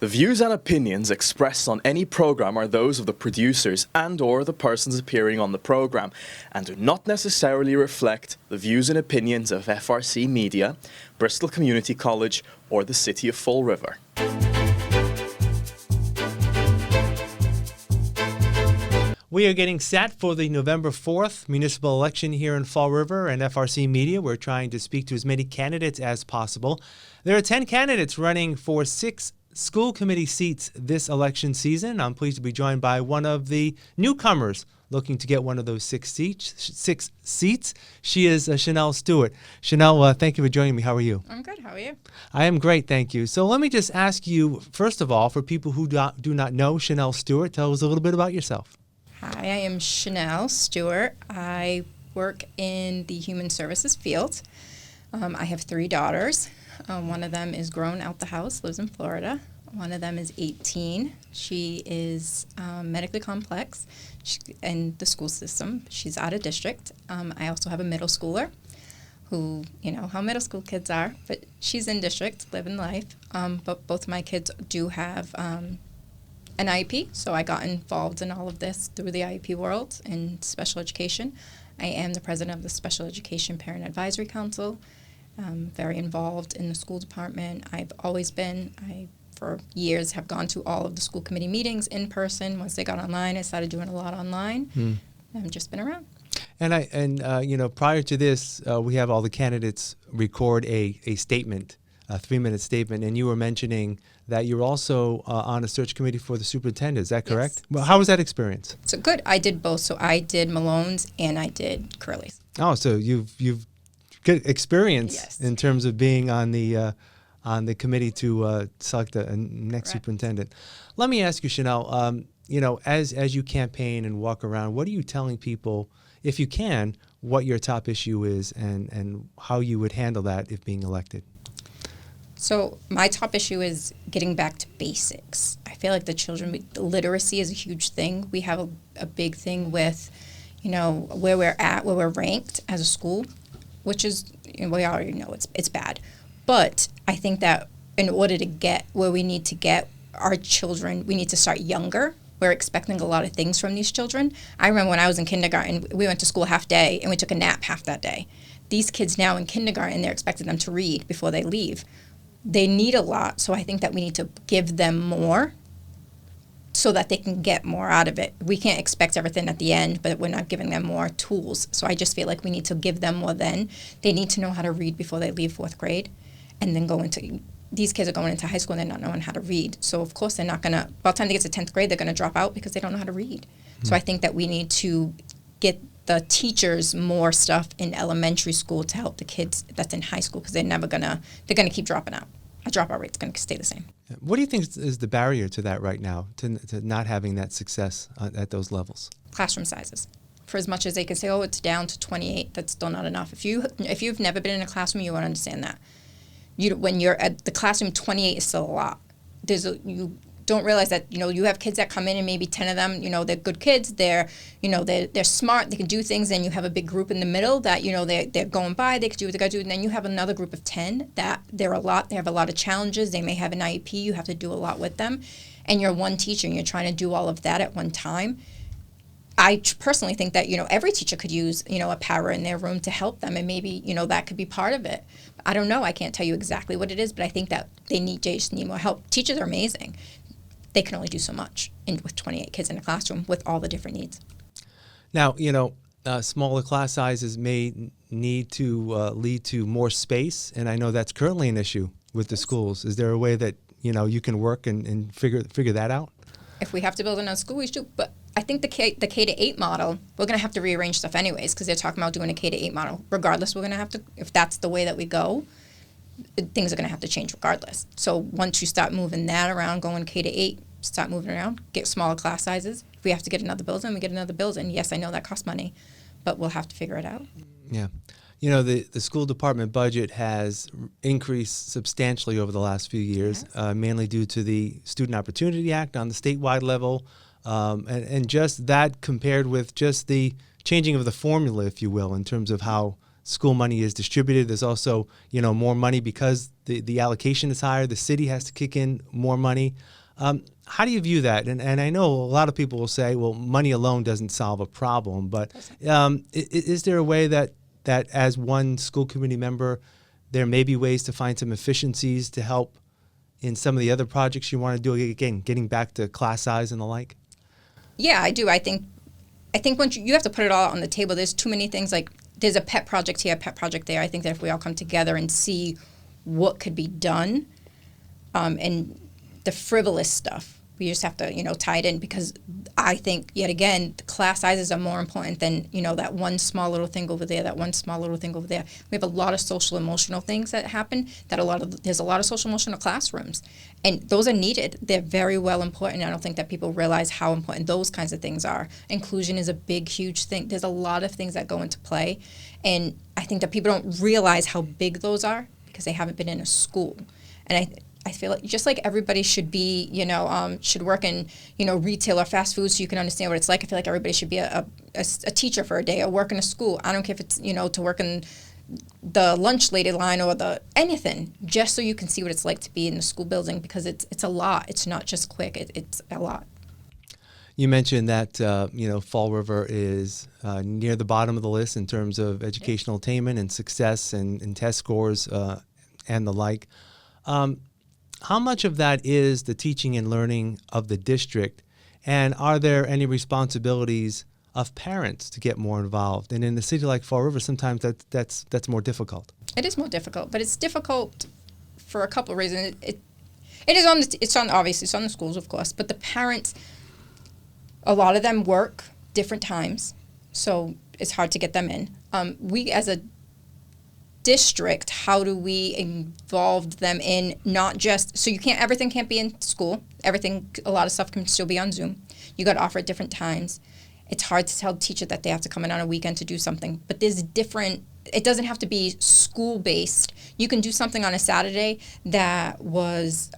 The views and opinions expressed on any program are those of the producers and/or the persons appearing on the program and do not necessarily reflect the views and opinions of FRCMedia, Bristol Community College, or the City of Fall River. We are getting set for the November 4th municipal election here in Fall River, and FRCMedia. We're trying to speak to as many candidates as possible. There are 10 candidates running for 6 school committee seats this election season. I'm pleased to be joined by one of the newcomers looking to get one of those 6 seats. She is Shanell Stewart. Shanell, thank you for joining me. How are you? I'm good. How are you? I am great, thank you. So let me just ask you, first of all, for people who do not know Shanell Stewart, tell us a little bit about yourself. Hi, I am Shanell Stewart. I work in the human services field. I have 3 daughters. One of them is grown out the house, lives in Florida. One of them is 18. She is medically complex in the school system. She's out of district. I also have a middle schooler who, you know how middle school kids are, but she's in district, living life. But both of my kids do have an IEP, so I got involved in all of this through the IEP world in special education. I am the president of the Special Education Parent Advisory Council. Very involved in the school department. I've always been. I, for years, have gone to all of the school committee meetings in person. Once they got online, I started doing a lot online. I've just been around. And prior to this, we have all the candidates record a statement, a 3-minute statement, and you were mentioning that you're also on a search committee for the superintendent. Is that correct? Yes. Well, how was that experience? So good. I did both. So I did Malone's and I did Curley's. Oh, so you've good experience Yes. in terms of being on the committee to select a next Correct. superintendent. Let me ask you, Shanell. As you campaign and walk around, what are you telling people, if you can, what your top issue is and how you would handle that if being elected? So my top issue is getting back to basics. I feel like literacy is a huge thing. We have a big thing with, where we're at, where we're ranked as a school, which is, we already know it's bad. But I think that in order to get where we need to get our children, we need to start younger. We're expecting a lot of things from these children. I remember when I was in kindergarten, we went to school half day and we took a nap half that day. These kids now in kindergarten, they're expecting them to read before they leave. They need a lot, so I think that we need to give them more so that they can get more out of it. We can't expect everything at the end, but we're not giving them more tools. So I just feel like we need to give them more then. They need to know how to read before they leave 4th grade and then these kids are going into high school and they're not knowing how to read. So of course they're not going to, by the time they get to 10th grade, they're going to drop out because they don't know how to read. So I think that we need to get the teachers more stuff in elementary school to help the kids that's in high school because they're going to keep dropping out. Our dropout rate's going to stay the same. What do you think is the barrier to that right now, to not having that success at those levels? Classroom sizes. For as much as they can say, it's down to 28, that's still not enough. If you've never been in a classroom, you won't understand that. When you're at the classroom, 28 is still a lot. You don't realize that, you have kids that come in and maybe 10 of them, they're good kids, they're smart, they can do things, and you have a big group in the middle that, they're going by, they could do what they got to do, and then you have another group of 10 that they have a lot of challenges, they may have an IEP, you have to do a lot with them, and you're one teacher and you're trying to do all of that at one time. I personally think that, every teacher could use, a power in their room to help them, and maybe, that could be part of it. I don't know, I can't tell you exactly what it is, but I think that they just need more help. Teachers are amazing. They can only do so much with 28 kids in a classroom with all the different needs. Now, smaller class sizes may need to lead to more space, and I know that's currently an issue with the schools. Is there a way that, you can work and figure that out? If we have to build another school, we should. But I think the K to 8 model, we're going to have to rearrange stuff anyways because they're talking about doing a K to 8 model. Regardless, we're going to have to, if that's the way that we go, things are going to have to change regardless. So once you start moving that around, going K to 8, start moving around, get smaller class sizes. If we have to get another building, we get another building. Yes, I know that costs money, but we'll have to figure it out. Yeah. The school department budget has increased substantially over the last few years, Yes. Mainly due to the Student Opportunity Act on the statewide level, and just that compared with just the changing of the formula, if you will, in terms of how school money is distributed. There's also, more money because the allocation is higher. The city has to kick in more money. How do you view that? And I know a lot of people will say, well, money alone doesn't solve a problem. But is there a way that as one school committee member, there may be ways to find some efficiencies to help in some of the other projects you want to do, again, getting back to class size and the like? Yeah, I do. I think once you have to put it all on the table. There's too many things, like there's a pet project here, a pet project there. I think that if we all come together and see what could be done, and the frivolous stuff, we just have to, tie it in, because I think, yet again, the class sizes are more important than, that one small little thing over there, that one small little thing over there. We have a lot of social emotional things that happen, there's a lot of social emotional classrooms, and those are needed. They're very well important. I don't think that people realize how important those kinds of things are. Inclusion is a big, huge thing. There's a lot of things that go into play, and I think that people don't realize how big those are because they haven't been in a school. And I feel like just like everybody should be, should work in, retail or fast food so you can understand what it's like. I feel like everybody should be a teacher for a day or work in a school. I don't care if it's, to work in the lunch lady line or anything, just so you can see what it's like to be in the school building, because it's a lot. It's not just quick. It's a lot. You mentioned that, Fall River is near the bottom of the list in terms of educational attainment and success and test scores and the like. How much of that is the teaching and learning of the district, and are there any responsibilities of parents to get more involved? And in a city like Fall River, sometimes that's more difficult. It is more difficult, but it's difficult for a couple of reasons. It's on the schools, of course, but the parents, a lot of them work different times, so it's hard to get them in. We as a district, how do we involve them in, not just, so everything can't be in school. A lot of stuff can still be on Zoom. You got to offer at different times. It's hard to tell the teacher that they have to come in on a weekend to do something, but it doesn't have to be school-based. You can do something on a Saturday that was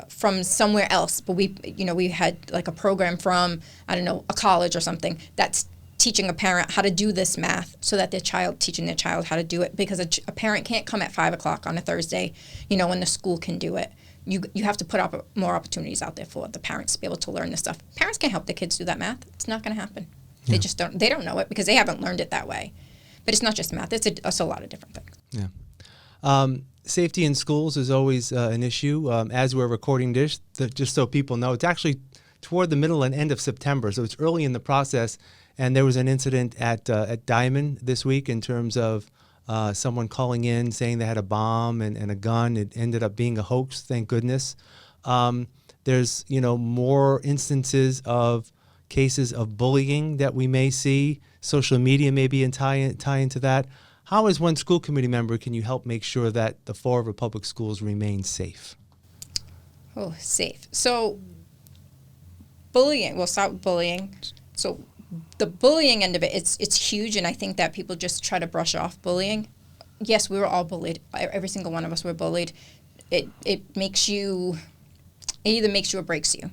from somewhere else, but we had like a program from, a college or something that's teaching a parent how to do this math so that teaching their child how to do it, because a parent can't come at 5 o'clock on a Thursday, when the school can do it. You have to put up more opportunities out there for the parents to be able to learn this stuff. Parents can't help their kids do that math. It's not going to happen. Yeah. They don't know it because they haven't learned it that way. But it's not just math. It's a lot of different things. Yeah. Safety in schools is always an issue. As we're recording this, just so people know, it's actually toward the middle and end of September, so it's early in the process. And there was an incident at Diamond this week in terms of someone calling in saying they had a bomb and a gun. It ended up being a hoax, thank goodness. There's, more instances of cases of bullying that we may see. Social media may be tie into that. How, as one school committee member, can you help make sure that the Fall River Public Schools remain safe? Oh, safe. So bullying, we'll start with bullying. So the bullying end of it, it's huge, and I think that people just try to brush off bullying. Yes, we were all bullied. Every single one of us were bullied. It either makes you or breaks you.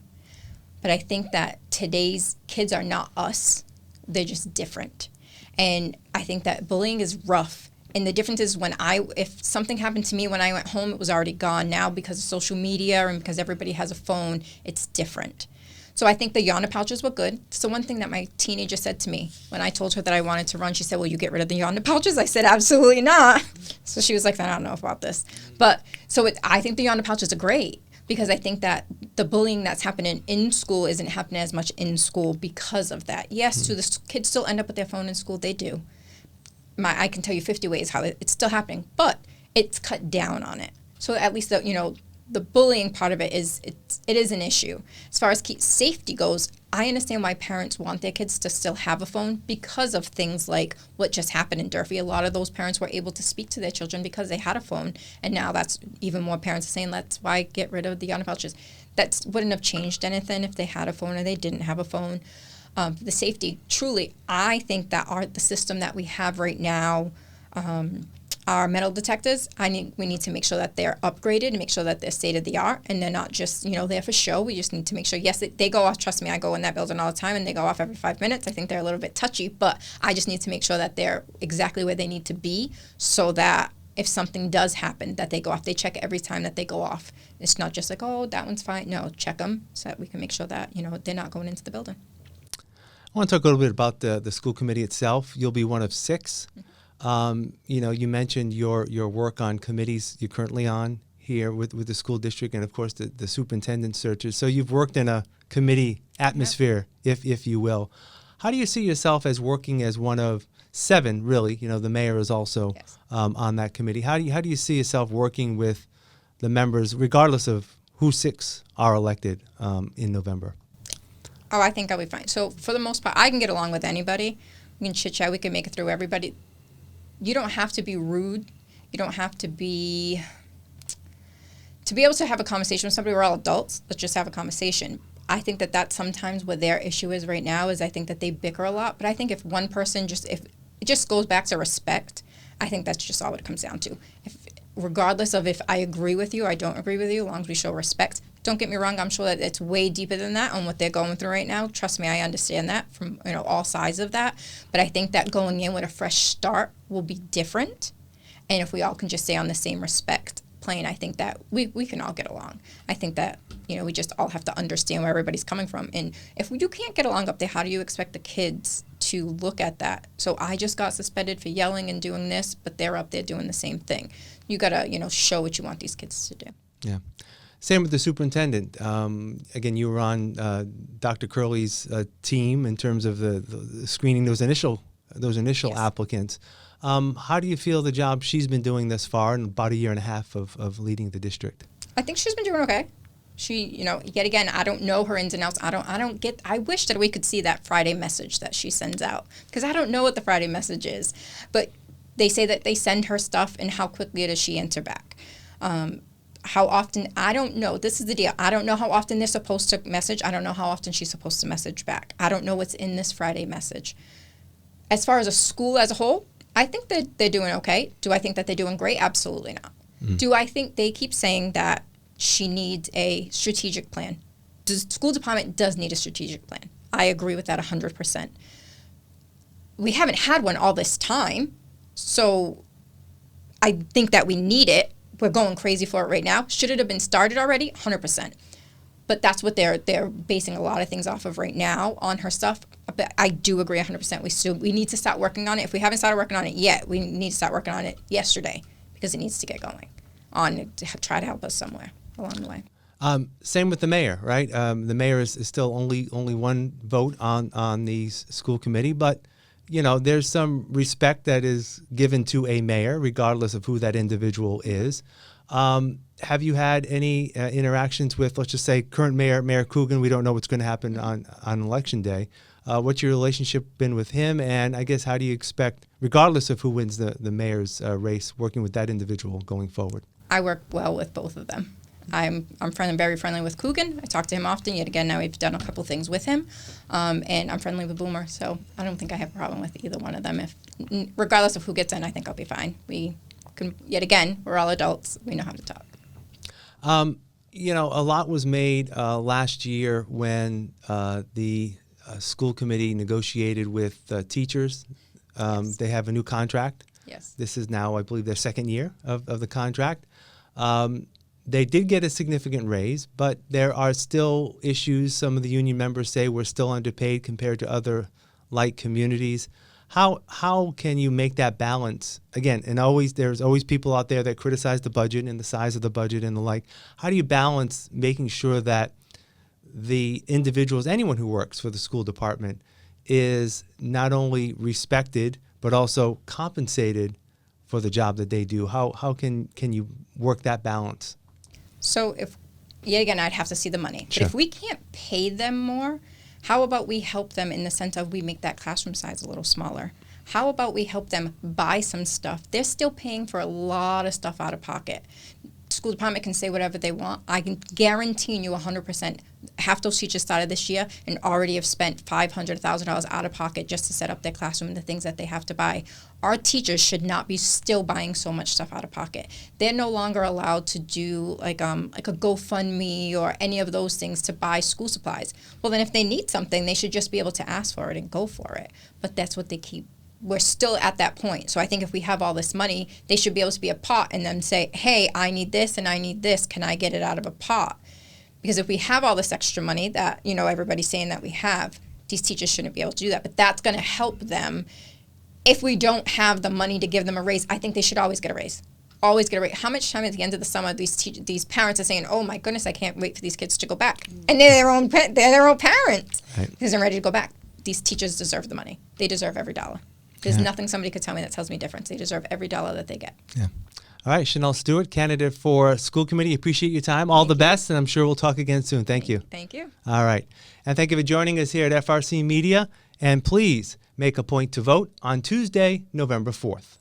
But I think that today's kids are not us. They're just different. And I think that bullying is rough. And the difference is if something happened to me when I went home, it was already gone. Now, because of social media and because everybody has a phone, it's different. So I think the yonder pouches were good. So one thing that my teenager said to me when I told her that I wanted to run, she said, "Will you get rid of the yonder pouches?" I said, "Absolutely not." So she was like, "I don't know about this." But I think the yonder pouches are great, because I think that the bullying that's happening in school isn't happening as much in school because of that. Yes, do the kids still end up with their phone in school? They do. I can tell you 50 ways how it's still happening, but it's cut down on it. So at least the bullying part of it is an issue. As far as safety goes, I understand why parents want their kids to still have a phone because of things like what just happened in Durfee. A lot of those parents were able to speak to their children because they had a phone, and now that's even more parents are saying that's why get rid of the yonder pouches. That wouldn't have changed anything if they had a phone or they didn't have a phone. The safety, truly, I think that the system that we have right now, our metal detectors, we need to make sure that they're upgraded and make sure that they're state of the art and they're not just, there for show. We just need to make sure, yes, they go off. Trust me, I go in that building all the time and they go off every 5 minutes. I think they're a little bit touchy, but I just need to make sure that they're exactly where they need to be so that if something does happen, that they go off. They check every time that they go off. It's not just like, oh, that one's fine. No, check them so that we can make sure that, they're not going into the building. I want to talk a little bit about the school committee itself. You'll be one of 6. You mentioned your work on committees you're currently on here with the school district and, of course, the superintendent searches. So you've worked in a committee atmosphere, if you will. How do you see yourself as working as one of 7, really? The mayor is also Yes. On that committee. How do you see yourself working with the members, regardless of who 6 are elected in November? Oh, I think I'll be fine. So for the most part, I can get along with anybody. We can chit-chat. We can make it through everybody. You don't have to be rude. You don't have to be able to have a conversation with somebody. We're all adults. Let's just have a conversation. I think that that's sometimes what their issue is right now is I think that they bicker a lot. But I think if one person if it just goes back to respect, I think that's just all it comes down to. Regardless of if I agree with you or I don't agree with you, as long as we show respect. Don't get me wrong, I'm sure that it's way deeper than that on what they're going through right now. Trust me, I understand that from all sides of that. But I think that going in with a fresh start will be different. And if we all can just stay on the same respect plane, I think that we can all get along. I think that, we just all have to understand where everybody's coming from. And if you can't get along up there, how do you expect the kids to look at that? So I just got suspended for yelling and doing this, but they're up there doing the same thing. You got to, show what you want these kids to do. Yeah. Same with the superintendent. Again, you were on Dr. Curley's team in terms of the screening those initial yes. applicants. How do you feel the job she's been doing thus far in about a year and a half of leading the district? I think she's been doing okay. She, yet again, I don't know her ins and outs. I wish that we could see that Friday message that she sends out because I don't know what the Friday message is. But they say that they send her stuff and how quickly does she answer back. How often, I don't know. This is the deal. I don't know how often they're supposed to message. I don't know how often she's supposed to message back. I don't know what's in this Friday message. As far as a school as a whole, I think that they're doing okay. Do I think that they're doing great? Absolutely not. Do I think they keep saying that she needs a strategic plan? The school department does need a strategic plan. I agree with that 100%. We haven't had one all this time, so I think that we need it. We're going crazy for it right now. Should it have been started already? 100%. But that's what they're basing a lot of things off of right now on her stuff. But I do agree 100%. We need to start working on it. If we haven't started working on it yet, we need to start working on it yesterday because it needs to get going to try to help us somewhere along the way. Same with the mayor, right? The mayor is still only one vote on the school committee, but there's some respect that is given to a mayor, regardless of who that individual is. Have you had any interactions with, let's just say, current Mayor Coogan? We don't know what's going to happen on Election Day. What's your relationship been with him? And I guess how do you expect, regardless of who wins the mayor's race, working with that individual going forward? I work well with both of them. I'm very friendly with Coogan. I talk to him often. Yet again, now we've done a couple things with him, and I'm friendly with Boomer. So I don't think I have a problem with either one of them. Regardless of who gets in, I think I'll be fine. We can. Yet again, we're all adults. We know how to talk. A lot was made last year when the school committee negotiated with teachers. Yes. They have a new contract. Yes. This is now, I believe, their second year of the contract. They did get a significant raise, but there are still issues. Some of the union members say we're still underpaid compared to other like communities. How can you make that balance? Again, and there's always people out there that criticize the budget and the size of the budget and the like. How do you balance making sure that the individuals, anyone who works for the school department, is not only respected but also compensated for the job that they do? How can you work that balance? So yet again, I'd have to see the money. Sure. But if we can't pay them more, how about we help them in the sense of we make that classroom size a little smaller? How about we help them buy some stuff? They're still paying for a lot of stuff out of pocket. school department can say whatever they want. I can guarantee you 100%. Half those teachers started this year and already have spent $500, $1,000 out of pocket just to set up their classroom and the things that they have to buy. Our teachers should not be still buying so much stuff out of pocket. They're no longer allowed to do like a GoFundMe or any of those things to buy school supplies. Well, then if they need something, they should just be able to ask for it and go for it. But that's what they keep. We're still at that point. So I think if we have all this money, they should be able to be a pot and then say, hey, I need this and I need this. Can I get it out of a pot? Because if we have all this extra money that, you know, everybody's saying that we have, these teachers shouldn't be able to do that. But that's going to help them. If we don't have the money to give them a raise, I think they should always get a raise. Always get a raise. How much time at the end of the summer these parents are saying, oh my goodness, I can't wait for these kids to go back. And they're their own parents because they're ready to go back. These teachers deserve the money. They deserve every dollar. There's nothing somebody could tell me that tells me difference. They deserve every dollar that they get. Yeah. All right, Shanell Stewart, candidate for school committee. Appreciate your time. All the best, and I'm sure we'll talk again soon. Thank you. Thank you. All right. And thank you for joining us here at FRC Media. And please make a point to vote on Tuesday, November 4th.